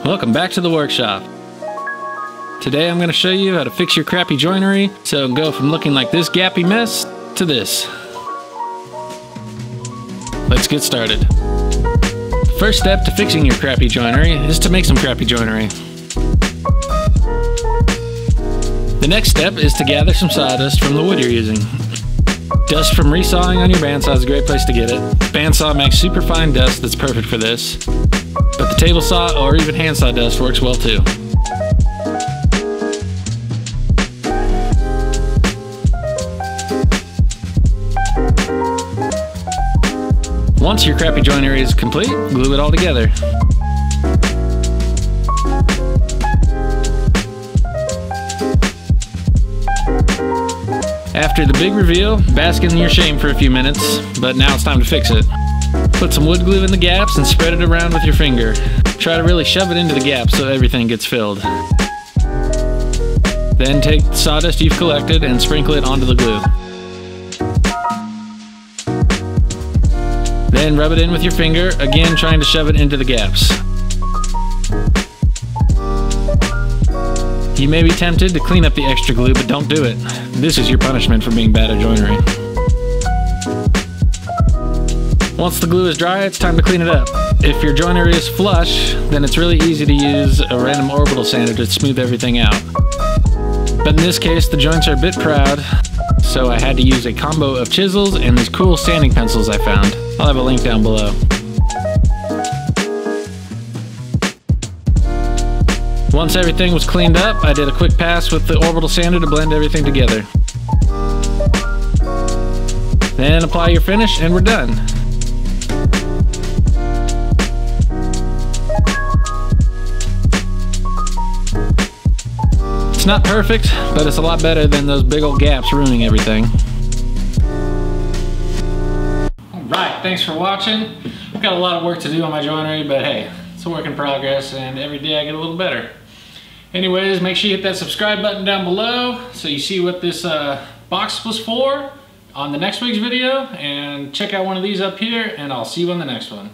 Welcome back to the workshop. Today I'm going to show you how to fix your crappy joinery so it'll go from looking like this gappy mess to this. Let's get started. The first step to fixing your crappy joinery is to make some crappy joinery. The next step is to gather some sawdust from the wood you're using. Dust from resawing on your bandsaw is a great place to get it. Bandsaw makes super fine dust that's perfect for this, but the table saw or even handsaw dust works well too. Once your crappy joinery is complete, glue it all together. After the big reveal, bask in your shame for a few minutes, but now it's time to fix it. Put some wood glue in the gaps and spread it around with your finger. Try to really shove it into the gaps so everything gets filled. Then take the sawdust you've collected and sprinkle it onto the glue. Then rub it in with your finger, again trying to shove it into the gaps. You may be tempted to clean up the extra glue, but don't do it. This is your punishment for being bad at joinery. Once the glue is dry, it's time to clean it up. If your joinery is flush, then it's really easy to use a random orbital sander to smooth everything out. But in this case, the joints are a bit proud, so I had to use a combo of chisels and these cool sanding pencils I found. I'll have a link down below. Once everything was cleaned up, I did a quick pass with the orbital sander to blend everything together. Then apply your finish and we're done. It's not perfect, but it's a lot better than those big old gaps ruining everything. Alright, thanks for watching. I've got a lot of work to do on my joinery, but hey, it's a work in progress and every day I get a little better. Anyways, make sure you hit that subscribe button down below so you see what this box was for on the next week's video, and check out one of these up here, and I'll see you on the next one.